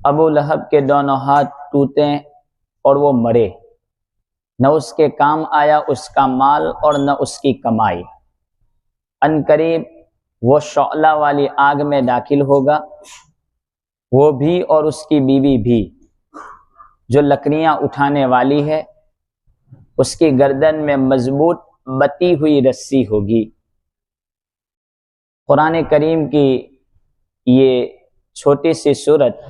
अबू लहब के दोनों हाथ टूटे और वो मरे, न उसके काम आया उसका माल और न उसकी कमाई। अनकरीब वो शौला वाली आग में दाखिल होगा, वो भी और उसकी बीवी भी, जो लकड़ियां उठाने वाली है। उसकी गर्दन में मजबूत बती हुई रस्सी होगी। कुरान करीम की ये छोटी सी सूरत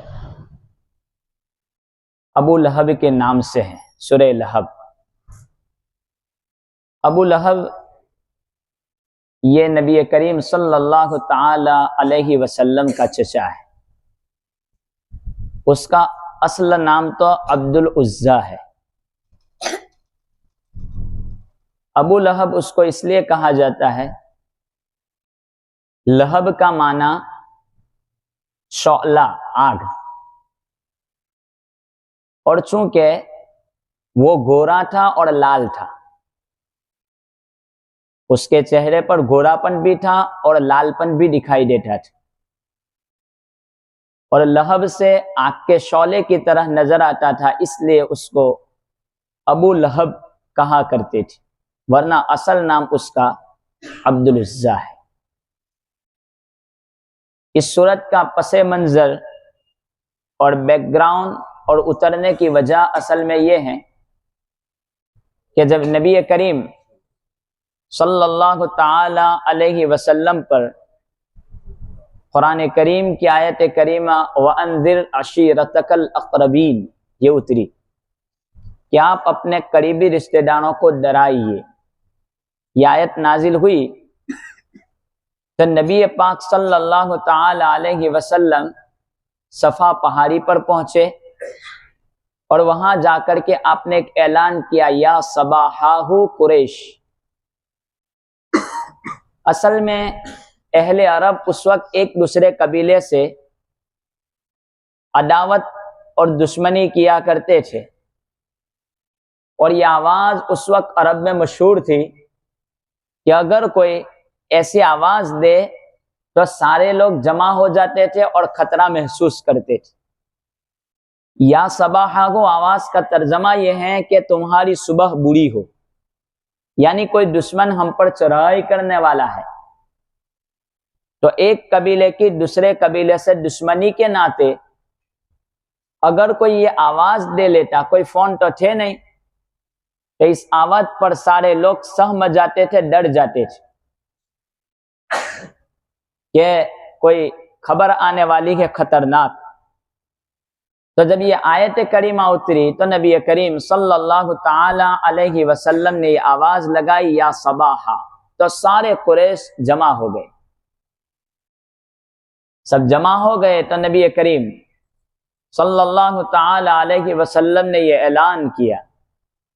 अबू लहब के नाम से है, सूरह लहब। अबू लहब ये नबी करीम सल्लल्लाहु ताला अलैहि वसल्लम का चचा है। उसका असल नाम तो अब्दुल उज्जा है। अबू लहब उसको इसलिए कहा जाता है, लहब का माना शौला, आग, और चूंकि वो गोरा था और लाल था, उसके चेहरे पर गोरापन भी था और लालपन भी दिखाई देता था, और लहब से आग के शौले की तरह नजर आता था, इसलिए उसको अबू लहब कहा करते थे, वरना असल नाम उसका अब्दुल उज्जा है। इस सूरत का पसे मंजर और बैकग्राउंड और उतरने की वजह असल में यह है कि जब नबी करीम सल्लल्लाहु ताला अलैहि वसल्लम पर कुरान करीम की आयत करीमा व अंदिर अशीरतकल अक़रबीन ये उतरी कि आप अपने करीबी रिश्तेदारों को डराइए। यह आयत नाजिल हुई तो नबी पाक सल्लल्लाहु ताला अलैहि वसल्लम सफा पहाड़ी पर पहुंचे और वहां जाकर के आपने एक ऐलान किया, या सबाहाहु कुरैश। असल में अहले अरब उस वक्त एक दूसरे कबीले से अदावत और दुश्मनी किया करते थे, और यह आवाज उस वक्त अरब में मशहूर थी कि अगर कोई ऐसी आवाज दे तो सारे लोग जमा हो जाते थे और खतरा महसूस करते थे। या सबाहागो आवाज का तर्जमा यह है कि तुम्हारी सुबह बुरी हो, यानी कोई दुश्मन हम पर चढ़ाई करने वाला है। तो एक कबीले की दूसरे कबीले से दुश्मनी के नाते अगर कोई ये आवाज दे लेता, कोई फोन तो थे नहीं, तो इस आवाज पर सारे लोग सहम जाते थे, डर जाते थे कि कोई खबर आने वाली है खतरनाक। तो जब ये आयत करीमा उतरी तो नबी करीम सल्लल्लाहु ताला अलैहि वसल्लम ने ये आवाज लगाई, या सबाहा, तो सारे कुरैश जमा हो गए। सब जमा हो गए तो नबी करीम सल्लल्लाहु ताला अलैहि वसल्लम ने ये ऐलान किया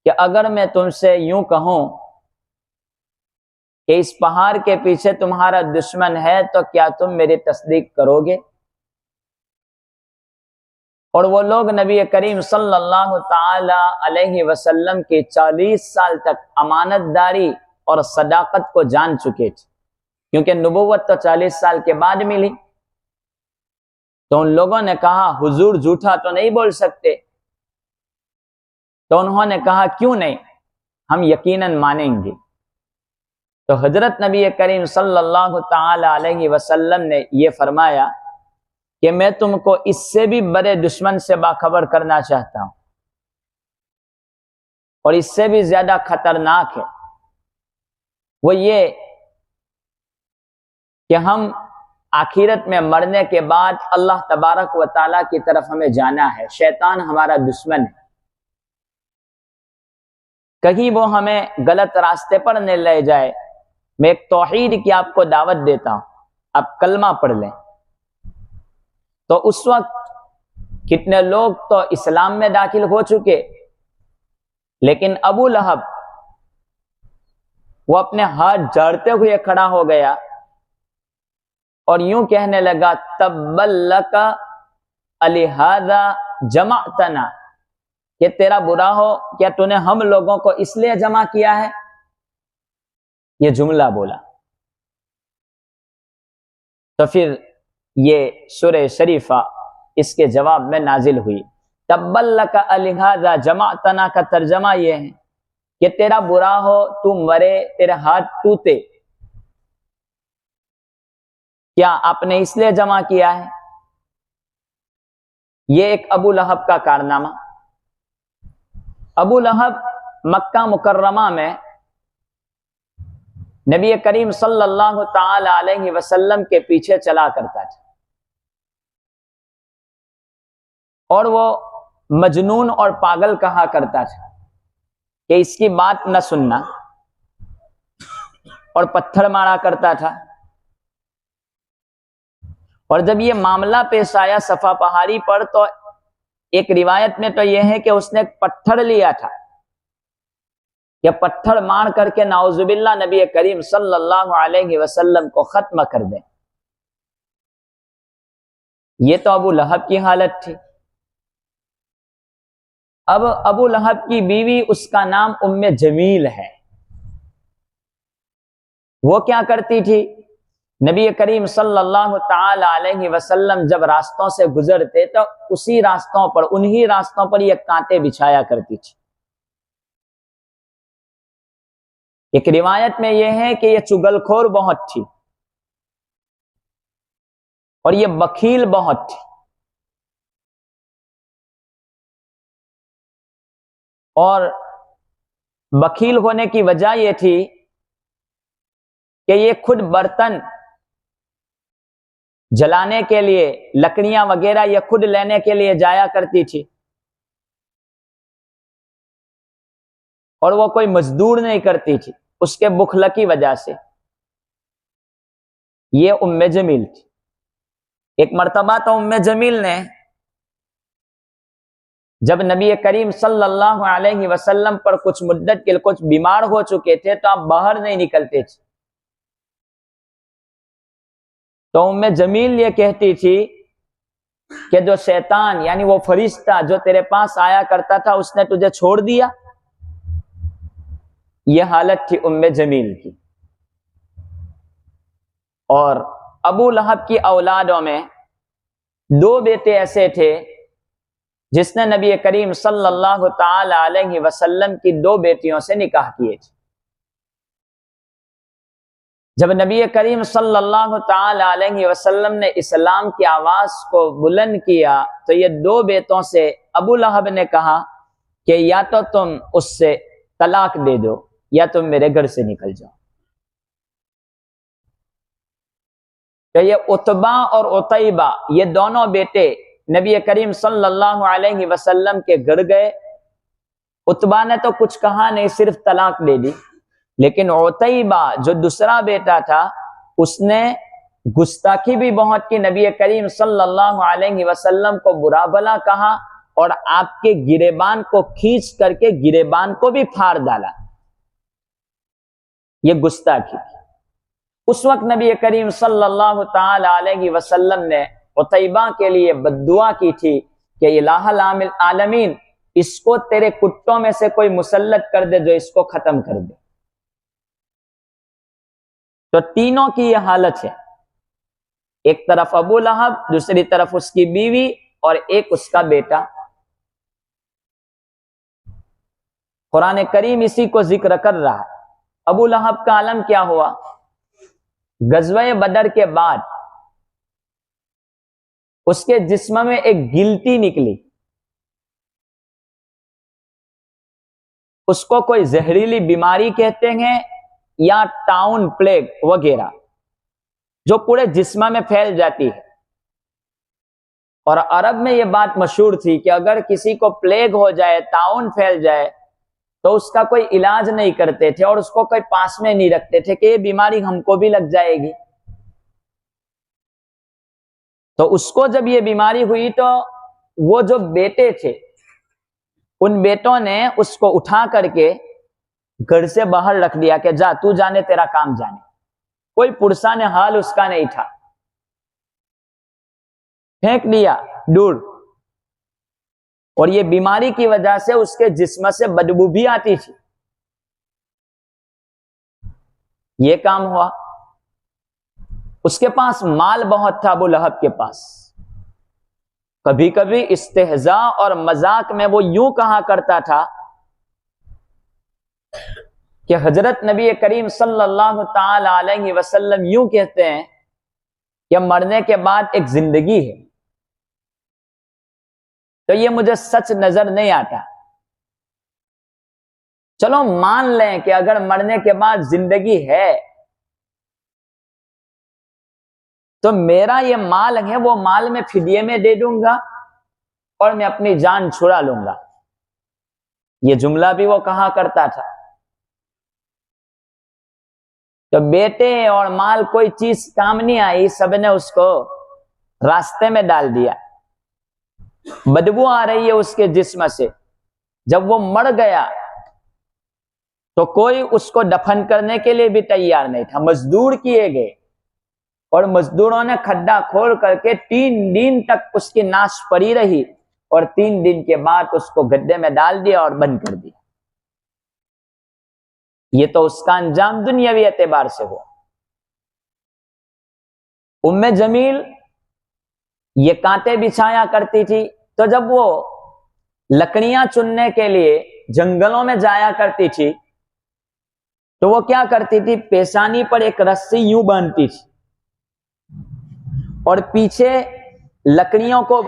कि अगर मैं तुमसे यूं कहूं कि इस पहाड़ के पीछे तुम्हारा दुश्मन है तो क्या तुम मेरी तस्दीक करोगे? और वो लोग नबी करीम सल्लल्लाहु ताला अलैहि वसल्लम की 40 साल तक अमानतदारी और सदाकत को जान चुके थे, क्योंकि नबुव्वत तो 40 साल के बाद मिली। तो उन लोगों ने कहा, हुजूर झूठा तो नहीं बोल सकते। तो उन्होंने कहा, क्यों नहीं, हम यकीनन मानेंगे। तो हजरत नबी करीम सल्लल्लाहु ताला अलैहि वसल्लम ने यह फरमाया कि मैं तुमको इससे भी बड़े दुश्मन से बाखबर करना चाहता हूं, और इससे भी ज्यादा खतरनाक है। वो ये कि हम आखिरत में मरने के बाद अल्लाह तबारक व ताला की तरफ हमें जाना है। शैतान हमारा दुश्मन है, कहीं वो हमें गलत रास्ते पर न ले जाए। मैं एक तौहीद की आपको दावत देता हूं, आप कलमा पढ़ लें। तो उस वक्त कितने लोग तो इस्लाम में दाखिल हो चुके, लेकिन अबू लहब वो अपने हाथ झाड़ते हुए खड़ा हो गया और यूं कहने लगा, तब्बल्लका अलिहादा जमाअतना, कि तेरा बुरा हो, क्या तूने हम लोगों को इसलिए जमा किया है? ये जुमला बोला। तो फिर ये सूरह शरीफा इसके जवाब में नाजिल हुई। तब्बल्लका अलिहादा जमाअतना का तर्जमा ये है कि तेरा बुरा हो, तू मरे, तेरे हाथ टूटे, क्या आपने इसलिए जमा किया है? ये एक अबू लहब का कारनामा। अबू लहब मक्का मुकर्रमा में नबी करीम सल्लल्लाहु ताला अलैहि वसल्लम के पीछे चला करता था और वो मजनून और पागल कहा करता था कि इसकी बात न सुनना, और पत्थर मारा करता था। और जब ये मामला पेश आया सफा पहाड़ी पर, तो एक रिवायत में तो यह है कि उसने पत्थर लिया था कि पत्थर मार करके नाउजुबिल्ला नबी करीम सल्लल्लाहु अलैहि वसल्लम को खत्म कर दे। ये तो अबू लहब की हालत थी। अब अबू लहब की बीवी, उसका नाम उम्मे जमील है। वो क्या करती थी? नबी करीम सल्लल्लाहु ताला अलैहि वसल्लम जब रास्तों से गुजरते तो उसी रास्तों पर, उन्हीं रास्तों पर ये कांटे बिछाया करती थी। एक रिवायत में यह है कि ये चुगलखोर बहुत थी और ये बखील बहुत थी। और बखील होने की वजह यह थी कि ये खुद बर्तन जलाने के लिए, लकड़ियां वगैरह ये खुद लेने के लिए जाया करती थी और वो कोई मजदूर नहीं करती थी, उसके बुखल की वजह से। ये उम्मे जमील थी। एक मर्तबा तो उम्मे जमील ने जब नबी करीम सल्लल्लाहु अलैहि वसल्लम पर कुछ मुद्दत के लिए कुछ बीमार हो चुके थे तो आप बाहर नहीं निकलते थे, तो उम्मे जमील ये कहती थी कि जो शैतान यानी वो फरिश्ता जो तेरे पास आया करता था उसने तुझे छोड़ दिया। ये हालत थी उम्मे जमील की। और अबू लहब की औलादों में दो बेटे ऐसे थे जिसने नबी करीम सल्लल्लाहु ताला अलैहि वसल्लम की दो बेटियों से निकाह किए थे। जब नबी करीम सल्लल्लाहु ताला अलैहि वसल्लम ने इस्लाम की आवाज को बुलंद किया तो ये दो बेटों से अबू लहब ने कहा कि या तो तुम उससे तलाक दे दो या तुम मेरे घर से निकल जाओ। तो ये उतबा और उतैबा, ये दोनों बेटे नबी करीम सल्लल्लाहु अलैहि वसल्लम के घर गए। उतबा ने तो कुछ कहा नहीं, सिर्फ तलाक दे दी, लेकिन उतैबा जो दूसरा बेटा था उसने गुस्ताखी भी बहुत की, नबी करीम सल्लल्लाहु अलैहि वसल्लम को बुरा भला कहा और आपके गिरेबान को खींच करके गिरेबान को भी फाड़ डाला। ये गुस्ताखी। उस वक्त नबी करीम सल्लल्लाहु ताला अलैहि वसल्लम ने उतैबा के लिए बद्दुआ की थी कि इलाहुल आलमीन इसको तेरे कुत्तों में से कोई मुसल्लत कर दे जो इसको खत्म कर दे। तो तीनों की यह हालत है, एक तरफ अबू लहब, दूसरी तरफ उसकी बीवी और एक उसका बेटा। कुरान करीम इसी को जिक्र कर रहा है। अबू लहब का आलम क्या हुआ? गज़वे बदर के बाद उसके जिस्म में एक गिल्टी निकली, उसको कोई जहरीली बीमारी कहते हैं या टाउन प्लेग वगैरह, जो पूरे जिस्म में फैल जाती है। और अरब में यह बात मशहूर थी कि अगर किसी को प्लेग हो जाए, टाउन फैल जाए, तो उसका कोई इलाज नहीं करते थे और उसको कोई पास में नहीं रखते थे कि ये बीमारी हमको भी लग जाएगी। तो उसको जब ये बीमारी हुई तो वो जो बेटे थे उन बेटों ने उसको उठा करके घर से बाहर रख दिया कि जा, तू जाने, तेरा काम जाने। कोई पुरसाने हाल उसका नहीं था, फेंक दिया दूर। और ये बीमारी की वजह से उसके जिस्म से बदबू भी आती थी। ये काम हुआ। उसके पास माल बहुत था, अबू लहब के पास। कभी कभी इस्तेहजा और मजाक में वो यूं कहा करता था कि हजरत नबी करीम सल्लल्लाहु ताला अलैहि वसल्लम यूं कहते हैं कि मरने के बाद एक जिंदगी है। तो ये मुझे सच नजर नहीं आता। चलो मान लें कि अगर मरने के बाद जिंदगी है, तो मेरा ये माल है, वो माल मैं फिदिये में दे दूंगा और मैं अपनी जान छुड़ा लूंगा। ये जुमला भी वो कहा करता था। तो बेटे और माल कोई चीज काम नहीं आई, सबने उसको रास्ते में डाल दिया। बदबू आ रही है उसके जिस्म से। जब वो मर गया तो कोई उसको दफन करने के लिए भी तैयार नहीं था। मजदूर किए गए और मजदूरों ने खड्डा खोल करके 3 दिन तक उसकी नाश पड़ी रही और 3 दिन के बाद उसको गड्ढे में डाल दिया और बंद कर दिया। ये तो उसका अंजाम दुनियावी एतबार से हुआ। उम्मे जमील ये कांटे बिछाया करती थी, तो जब वो लकड़ियां चुनने के लिए जंगलों में जाया करती थी तो वो क्या करती थी, पेशानी पर एक रस्सी यूं बांधती थी और पीछे लकड़ियों को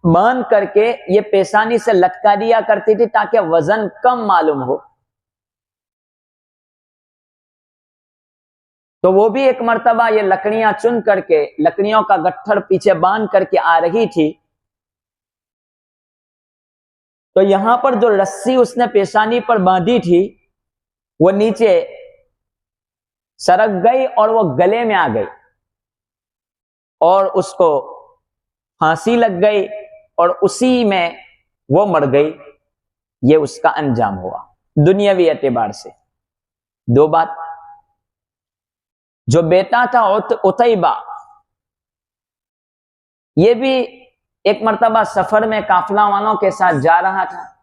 बांध करके ये पेशानी से लटका दिया करती थी ताकि वजन कम मालूम हो। तो वो भी एक मर्तबा ये लकड़ियां चुन करके, लकड़ियों का गट्ठर पीछे बांध करके आ रही थी। तो यहां पर जो रस्सी उसने पेशानी पर बांधी थी वो नीचे सरक गई और वो गले में आ गई और उसको फांसी लग गई और उसी में वो मर गई। ये उसका अंजाम हुआ दुनियावी एतबार से। 2 बात, जो बेटा था उतैबा, ये भी एक मर्तबा सफर में काफिला वालों के साथ जा रहा था।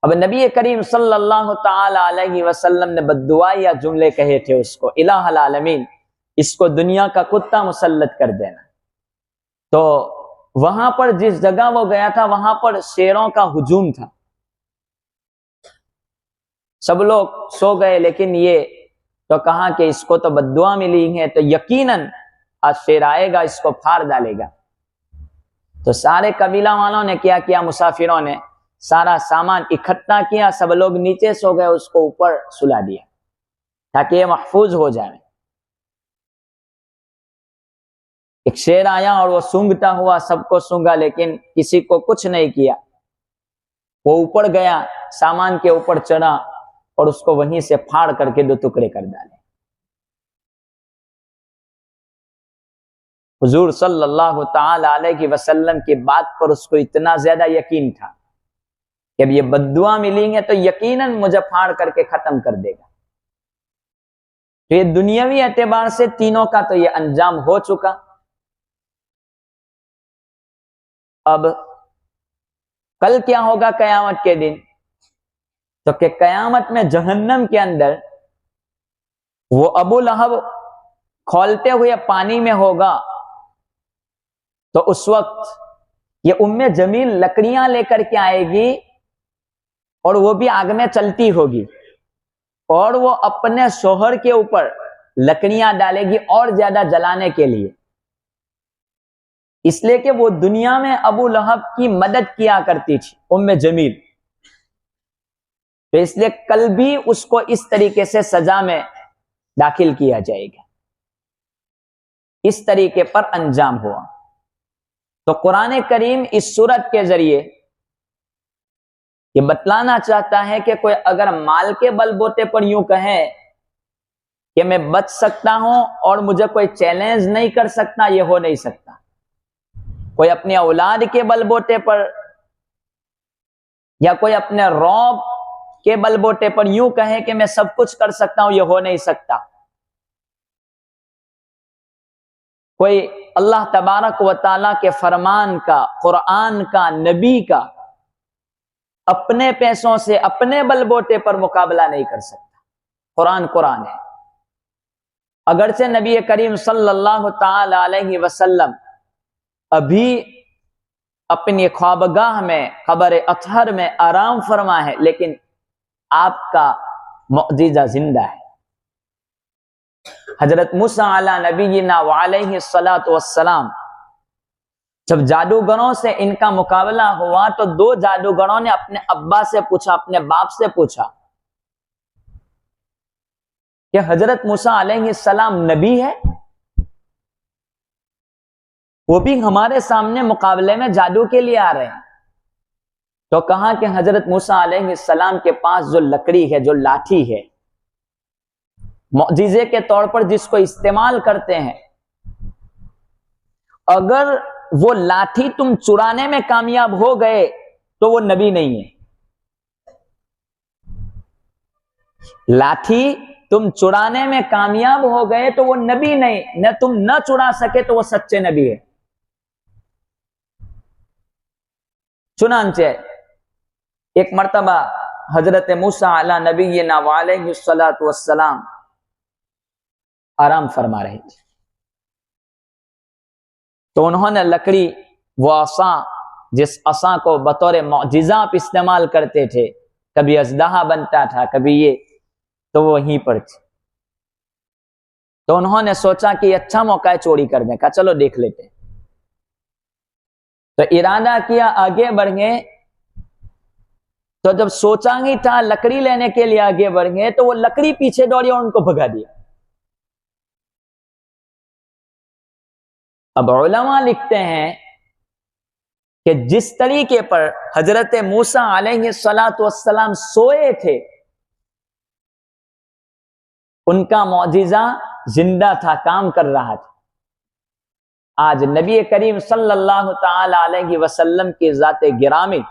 अब नबी करीम सल्लल्लाहु ताला अलैहि वसल्लम ने बद्दुआ या जुमले कहे थे उसको, इलाहुल आलमीन, इसको दुनिया का कुत्ता मुसल्लत कर देना। तो वहां पर जिस जगह वो गया था वहां पर शेरों का हुजूम था। सब लोग सो गए, लेकिन ये तो कहा कि इसको तो बद्दुआ मिली है, तो यकीनन आज शेर आएगा, इसको फाड़ डालेगा। तो सारे कबीला वालों ने क्या किया, मुसाफिरों ने सारा सामान इकट्ठा किया, सब लोग नीचे सो गए, उसको ऊपर सुला दिया ताकि ये महफूज हो जाए। एक शेर आया और वो सूंघता हुआ सबको सूंघा, लेकिन किसी को कुछ नहीं किया। वो ऊपर गया, सामान के ऊपर चढ़ा और उसको वहीं से फाड़ करके 2 टुकड़े कर डाले। हुजूर सल्लल्लाहु ताला अलैहि वसल्लम की बात पर उसको इतना ज्यादा यकीन था कि अब ये बद्दुआ मिलेंगे तो यकीनन मुझे फाड़ करके खत्म कर देगा। तो ये दुनियावी एतबार से तीनों का तो ये अंजाम हो चुका। अब कल क्या होगा कयामत के दिन, तो कि कयामत में जहन्नम के अंदर वो अबू लहब खौलते हुए पानी में होगा। तो उस वक्त ये उम्मे जमील लकड़ियां लेकर के आएगी और वो भी आग में चलती होगी और वो अपने शोहर के ऊपर लकड़ियां डालेगी और ज्यादा जलाने के लिए, इसलिए कि वो दुनिया में अबू लहब की मदद किया करती थी उम्मे जमील। तो इसलिए कल भी उसको इस तरीके से सजा में दाखिल किया जाएगा। इस तरीके पर अंजाम हुआ। तो कुरान करीम इस सूरत के जरिए ये बतलाना चाहता है कि कोई अगर माल के बलबूते पर यूं कहे कि मैं बच सकता हूं और मुझे कोई चैलेंज नहीं कर सकता, ये हो नहीं सकता। कोई अपनी औलाद के बलबूते पर या कोई अपने रौब के बलबोटे पर यूं कहे कि मैं सब कुछ कर सकता हूं, यह हो नहीं सकता। कोई अल्लाह तबारक व तआला के फरमान का, कुरान का, नबी का अपने पैसों से, अपने बलबोटे पर मुकाबला नहीं कर सकता। कुरान कुरान है। अगरचे नबी करीम सल्लल्लाहु ताला अलैहि वसल्लम अभी अपनी ख्वाबगाह में, कब्र अतहर में आराम फरमा है, लेकिन आपका मुअजिजा जिंदा है। हजरत मूसा अला नबीना व अलैहि सलातु वस्सलाम, जब जादूगरों से इनका मुकाबला हुआ तो दो जादूगरों ने अपने अब्बा से पूछा, अपने बाप से पूछा कि हजरत मूसा अलैहि सलाम नबी है, वो भी हमारे सामने मुकाबले में जादू के लिए आ रहे हैं। तो कहा कि हजरत मूसा अलैहि सलाम के पास जो लकड़ी है, जो लाठी है, मौजिजे के तौर पर जिसको इस्तेमाल करते हैं, अगर वो लाठी तुम चुराने में कामयाब हो गए तो वो नबी नहीं है। लाठी तुम चुराने में कामयाब हो गए तो वो नबी नहीं, न तुम न चुरा सके तो वो सच्चे नबी है। चुनांचे एक मर्तबा हजरत मूसा अला नबीना व अलैहि सलातु वस्सलाम आराम फरमा रहे थे, तो उन्होंने लकड़ी, वो असा, जिस असा को बतौर मौजिजा आप इस्तेमाल करते थे, कभी अजदहा बनता था, कभी ये, तो वो वहीं पर थी। तो उन्होंने सोचा कि अच्छा मौका है चोरी करने का, चलो देख लेते हैं। तो इरादा किया, आगे बढ़े। तो जब सोचा ही था लकड़ी लेने के लिए आगे बढ़े, तो वो लकड़ी पीछे दौड़ी और उनको भगा दिया। अब उलमा लिखते हैं कि जिस तरीके पर हजरत मूसा अलैहि सलातु वस्सलाम सोए थे, उनका मौजिजा जिंदा था, काम कर रहा था। आज नबी करीम सल्लल्लाहु ताला अलैहि वसल्लम की ज़ाते गिरामी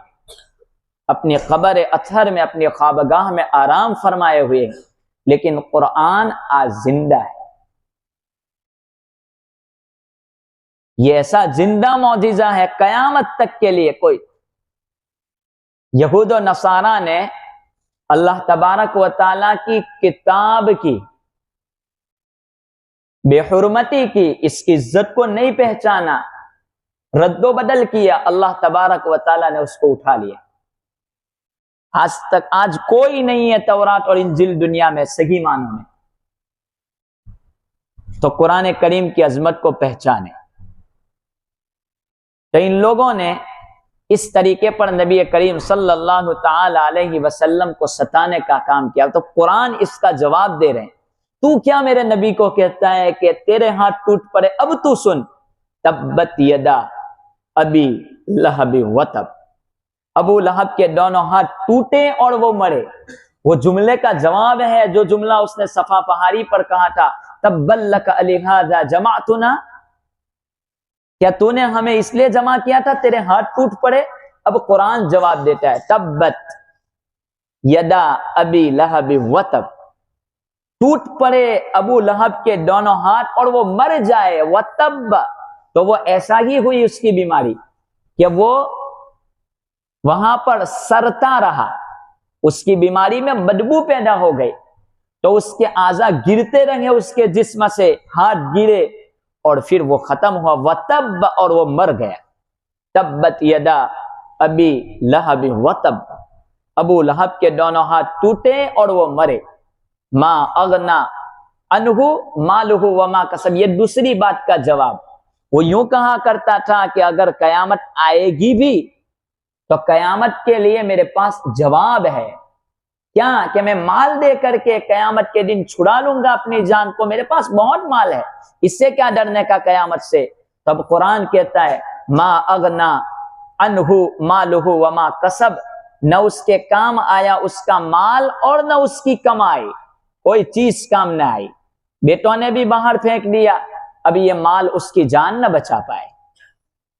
अपनी कब्र अतहर में, अपनी ख्वाबगाह में आराम फरमाए हुए हैं, लेकिन कुरान आज जिंदा है। ये ऐसा जिंदा मौजिजा है कयामत तक के लिए। कोई यहूद और नसारा ने अल्लाह तबारक व ताला की किताब की बेहुरमती की, इसकी इज्जत को नहीं पहचाना, रद्दो बदल किया, अल्लाह तबारक व ताला ने उसको उठा लिया। आज कोई नहीं है तौरात और इंजिल दुनिया में सही मानों में, तो कुरान करीम की अजमत को पहचाने। तो इन लोगों ने इस तरीके पर नबी करीम सल्लल्लाहु ताला अलैहि वसल्लम को सताने का काम किया। तो कुरान इसका जवाब दे रहे हैं, तू क्या मेरे नबी को कहता है कि तेरे हाथ टूट पड़े, अब तू सुन, तब्बत यदा अबी लहब व तब, अबू लहब के दोनों हाथ टूटे और वो मरे। वो जुमले का जवाब है जो जुमला उसने सफा पहाड़ी पर कहा था, तब्बल्लक अलिहाजा जमाअतुना, क्या तूने हमें इसलिए जमा किया था तेरे हाथ टूट पड़े। अब कुरान जवाब देता है, तब्बत यदा अबी लहब व तब, टूट पड़े अबू लहब के दोनों हाथ और वो मर जाए, व तब, तो वो ऐसा ही हुई उसकी बीमारी कि वो वहां पर सरता रहा, उसकी बीमारी में बदबू पैदा हो गई, तो उसके आज़ा गिरते रहे उसके जिस्म से, हाथ गिरे और फिर वो खत्म हुआ, व तब, और वो मर गया। तब्बत यदा अबी लहब व तब, अबू लहब के दोनों हाथ टूटे और वो मरे। मा अगना अनहु मालुहु व मा कसब, ये दूसरी बात का जवाब। वो यूं कहा करता था कि अगर कयामत आएगी भी तो कयामत के लिए मेरे पास जवाब है, क्या कि मैं माल दे करके कयामत के दिन छुड़ा लूंगा अपनी जान को, मेरे पास बहुत माल है, इससे क्या डरने का कयामत से। तब कुरान कहता है, मा अगना अनहु मालुहु व मा कसब, न उसके काम आया उसका माल और न उसकी कमाई, कोई चीज काम न आई। बेटों ने भी बाहर फेंक दिया, अब ये माल उसकी जान न बचा पाए।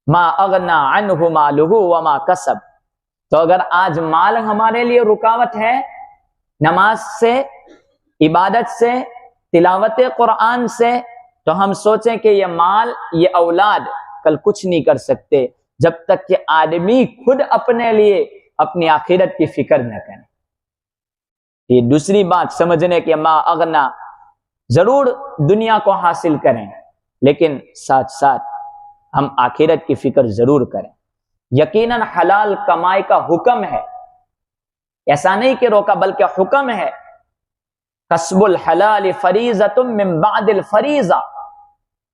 मा अगना अनहु मालुहु व मा कसब, तो अगर आज माल हमारे लिए रुकावट है, नमाज से, इबादत से, तिलावत कुरान से, तो हम सोचें कि ये माल, ये औलाद कल कुछ नहीं कर सकते जब तक कि आदमी खुद अपने लिए अपनी आखिरत की फिक्र न करे। ये दूसरी बात समझने के, मा अगना, जरूर दुनिया को हासिल करें, लेकिन साथ साथ हम आखिरत की फिक्र जरूर करें। यकीनन हलाल कमाई का हुक्म है, ऐसा नहीं कि रोका, बल्कि हुक्म है। कसबुल हलाल फरीज़तुम मिन बादिल फरीज़ा,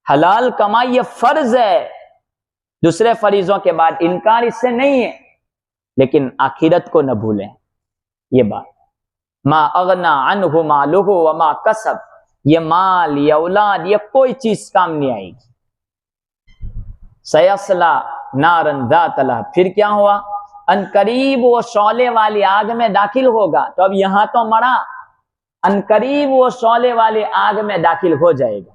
हलाल कमाई ये फर्ज है, दूसरे फरीजों के बाद, इनकार इससे नहीं है। लेकिन आखिरत को न भूलें, ये बात। मा अगना अन्हु मालुहु व मा कसब, ये माल, ये औलाद, ये कोई चीज काम नहीं आएगी। सयस्ला नारन ज़ात लहब, फिर क्या हुआ? अनकरीब वो शौले वाली आग में दाखिल होगा। तो अब यहां तो मरा, अनकरीब वो शौले वाली आग में दाखिल हो जाएगा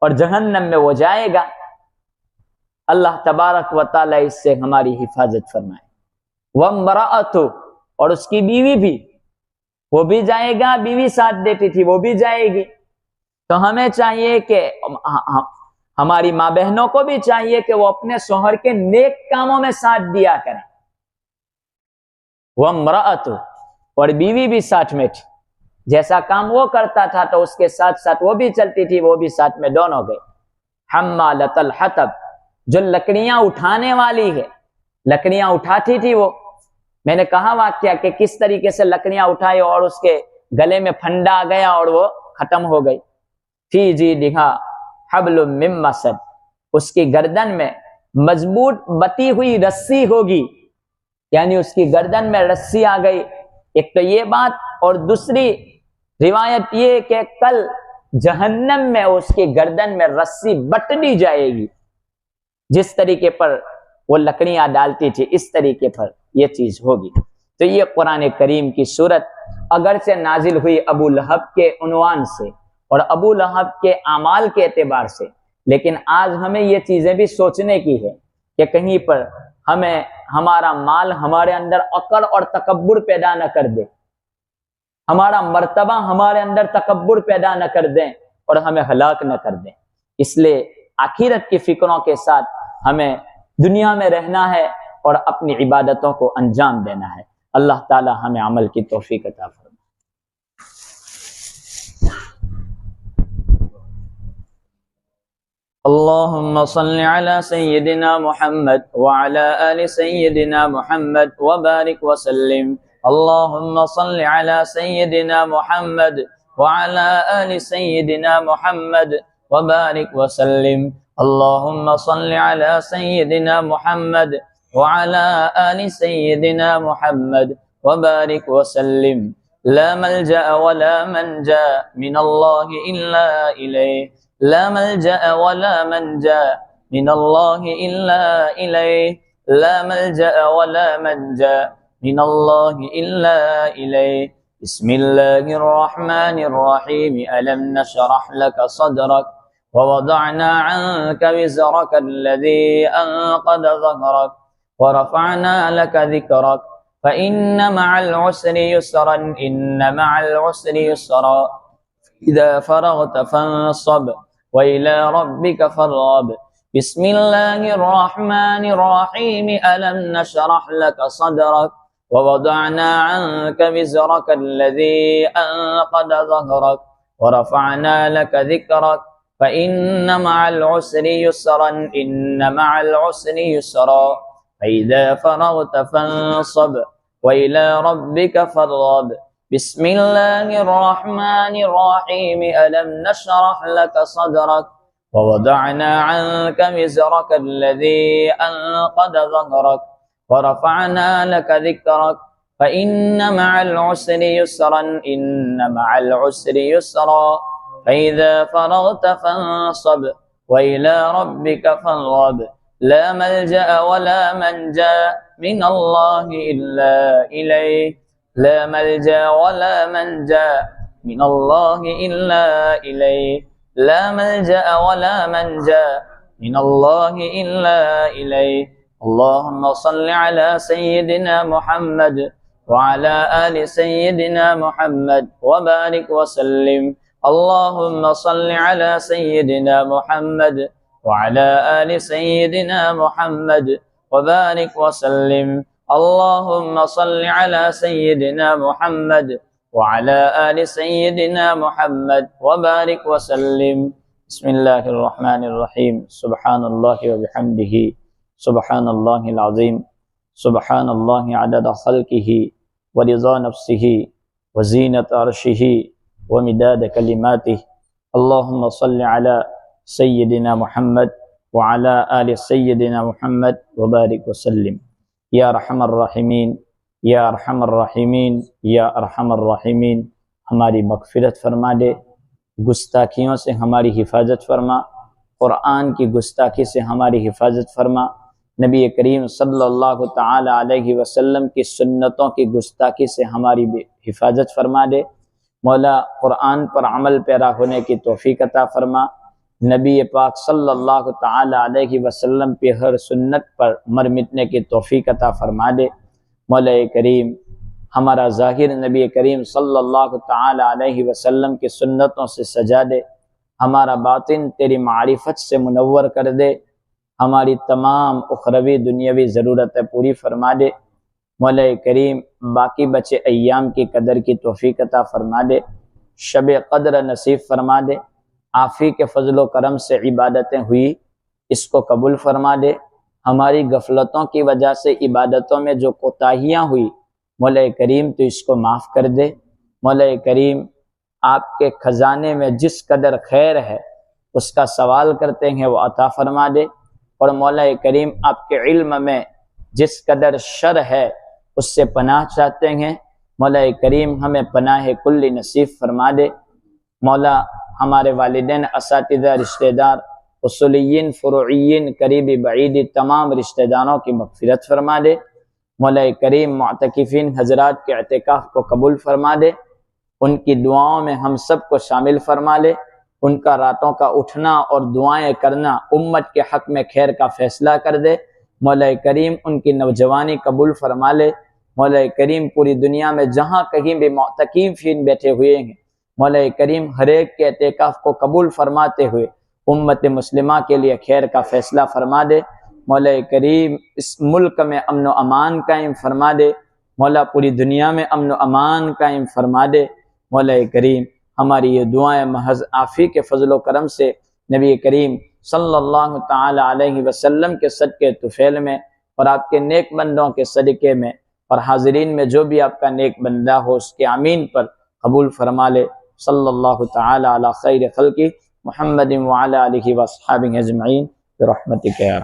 और जहन्नम में वो जाएगा। अल्लाह तबारक व तआला इससे हमारी हिफाजत फरमाए। वम्रअतु, और उसकी बीवी भी, वो भी जाएगा, बीवी साथ देती थी, वो भी जाएगी। तो हमें चाहिए कि हमारी माँ बहनों को भी चाहिए कि वो अपने शौहर के नेक कामों में साथ दिया करें। वम्रअतु, और बीवी भी साथ में थी, जैसा काम वो करता था तो उसके साथ साथ वो भी चलती थी, वो भी साथ में, दोनों गए। हम्मालतल हतब, जो लकड़ियां उठाने वाली है, लकड़ियां उठाती थी वो। मैंने कहा वाक्या कि किस तरीके से लकड़ियां उठाई और उसके गले में फंडा आ गया और वो खत्म हो गई। फी जीदिहा हब्लुम मिन मसद, उसकी गर्दन में मजबूत बती हुई रस्सी होगी, यानी उसकी गर्दन में रस्सी आ गई। एक तो ये बात, और दूसरी रिवायत ये कि कल जहन्नम में उसकी गर्दन में रस्सी बट दी जाएगी। जिस तरीके पर वो लकड़ियां डालती थी, इस तरीके पर यह चीज होगी। तो ये कुरान करीम की सूरत अगर से नाजिल हुई अबू लहब के उन्वान से और अबू लहब के आमाल के एतबार से, लेकिन आज हमें ये चीजें भी सोचने की है कि कहीं पर हमें हमारा माल हमारे अंदर अकड़ और तकब्बुर पैदा न कर दे, हमारा मर्तबा हमारे अंदर तकब्बुर पैदा न कर दें और हमें हलाक न कर दें। इसलिए आखिरत की फिक्रों के साथ हमें दुनिया में रहना है और अपनी इबादतों को अंजाम देना है। अल्लाह ताला हमें अमल की तौफीक अता फरमाए। अल्लाहुम्मा सल्लि अला सय्यिदिना मुहम्मद व अला आलि सय्यिदिना मुहम्मद व बारिक व सल्लिम। अल्लाहुम्मा सल्लि अला सय्यिदिना मुहम्मद व अला आलि सय्यिदिना मुहम्मद व बारिक व सल्लिम। अल्लाहुम्मा सल्लि अला सय्यिदिना मुहम्मद व अला आलि सय्यिदिना मुहम्मद व बारिक व सल्लिम। ला मल्जा व ला मंजा मिनल्लाहि इल्ला इलैहि, ला मल्जा व ला मंजा मिनल्लाहि इल्ला इलैहि, ला मल्जा व ला मंजा मिनल्लाहि इल्ला इलैहि। बिस्मिल्लाहिर रहमानिर रहीम। अलम नशरह लक सदरक ववदअना अन्का विज़रक अल्लज़ी अनक़द ज़हरक वरफ़अना लक ज़िक्रक फ़इन्न मअल उसरि युस्रन इन्न मअल उसरि युस्रा इज़ा फ़रग़त फ़ंसब व इला रब्बिक फ़रग़ब। बिस्मिल्लाहिर रहमानिर रहीम। अलम नशरह लक सदरक ववदअना अन्का विज़रक अल्लज़ी अनक़द ज़हरक वरफ़अना लक ज़िक्रक फ़इन्न मअल उसरि युस्रन इन्न मअल उसरि युस्रा फ़इज़ा फ़रग़त फ़ंसब व इला रब्बिक फ़रग़ब। बिस्मिल्लाहिर रहमानिर रहीम। अलम नशरह लक सदरक ववदअना अन्का विज़रक अल्लज़ी अनक़द ज़हरक वरफ़अना लक ज़िक्रक फ़इन्न मअल उसरि युस्रन इन्न मअल उसरि युस्रा फ़इज़ा फ़रग़त फ़ंसब व इला रब्बिक फ़रग़ब। ला मल्जा व ला मंजा मिनल्लाहि इल्ला इलैहि, ला मल्जा व ला मंजा मिनल्लाहि इल्ला इलैहि, ला मल्जा व ला मंजा मिनल्लाहि इल्ला इलैहि, अल्लाहुम्मा सल्लि अला सय्यिदिना मुहम्मद व अला आलि सय्यिदिना मुहम्मद व बारिक व सल्लिम। अल्लाहुम्मा सल्लि अला सय्यिदिना मुहम्मद व अला आलि सय्यिदिना मुहम्मद व बारिक व सल्लिम। अल्लाहुम्मा सल्लि अला सय्यिदिना मुहम्मद व अला आलि सय्यिदिना मुहम्मद व बारिक व सल्लिम। बिस्मिल्लाहिर रहमानिर रहीम। सुब्हानल्लाहि व बिहम्दिही सुब्हानल्लाहिल अज़ीम। सुब्हानल्लाहि अदद खल्क़िही व रिज़ा नफ्सिही व ज़ीनत अर्शिही व मिदाद कलिमातिही। अल्लाहुम्मा सल्लि अला सय्यिदिना मुहम्मद व अला आलि सय्यिदिना मुहम्मद व बारिक व सल्लिम। या अरहमर राहिमीन, या अरहमर राहिमीन, या अरहमर राहिमीन। हमारी मग़फ़िरत फरमा दे, गुस्ताखियों से हमारी हिफाजत फरमा, क़ुरआन की गुस्ताखी से हमारी हिफाजत फरमा, नबी करीम सल्लल्लाहु तआला अलैहि वसल्लम की सुन्नतों की गुस्ताखी से हमारी हिफाजत फरमा दे। मौला क़ुरआन पर अमल पैरा होने की तौफ़ीक़ अता फरमा, नबी पाक सल्लल्लाहु तआला अलैहि वसल्लम की हर सुन्नत पर मर मिटने की तौफ़ीक़ अता फरमा दे। मौला करीम हमारा ज़ाहिर नबी करीम सल्लल्लाहु तआला अलैहि वसल्लम की सुन्नतों से सजा दे, हमारा बातिन तेरी मारिफत से मुनव्वर कर दे, हमारी तमाम उखरवी दुनियावी ज़रूरतें पूरी फरमा दे। मौला करीम बाकी बचे अय्याम की कदर की तौफ़ीक़ अता फरमा दे, शब क़द्र नसीब फरमा दे। आफ़ी के फ़ज़्ल व करम से इबादतें हुई, इसको कबूल फरमा दे। हमारी गफलतों की वजह से इबादतों में जो कोताहियाँ हुई, मौला करीम तो इसको माफ़ कर दे। मौला करीम आपके ख़जाने में जिस कदर खैर है उसका सवाल करते हैं वो अता फरमा दे, और मौला करीम आपके इल्म में जिस कदर शर है उससे पनाह चाहते हैं, मौला करीम हमें पनाह कुल्ली नसीब फरमा दे। मौला हमारे वालिदैन, असातिज़ा, रिश्तेदार, उसूलियीन, फ़ुरूइयीन, करीबी बईदी तमाम रिश्तेदारों की मग़फ़िरत फरमा दे। मौला करीम मुअतकिफ़ीन हज़रात के एतिकाफ़ को कबूल फरमा दे, उनकी दुआओं में हम सब को शामिल फरमा ले। उनका रातों का उठना और दुआएं करना उम्मत के हक़ में खैर का फ़ैसला कर दे। मौला करीम उनकी नौजवानी कबूल फरमा ले। मौला करीम पूरी दुनिया में जहाँ कहीं भी मुअतकिफ़ीन बैठे हुए हैं, मौला करीम हर एक के एतिकाफ़ को कबूल फरमाते हुए उम्मत मुस्लिमा के लिए खैर का फ़ैसला फरमा दे। मौला करीम इस मुल्क में अमन व अमान कायम फरमा दे। मौला पूरी दुनिया में अमन व अमान कायम फरमा दे। मौला करीम हमारी ये दुआएं महज आफ़ी के फ़ज़्ल व करम से नबी करीम सल्लल्लाहु तआला अलैहि वसल्लम के सदक़े तुफ़ैल में और आपके नेक बंदों के सदक़े में और हाज़रीन में जो भी आपका नेक बंदा हो उसके आमीन पर कबूल फरमा ले। सल्लल्लाहु तआला अला खैर खल्क़ि मुहम्मदिन व अला आलिहि व अस्हाबिहि अजमईन बिरहमतिका या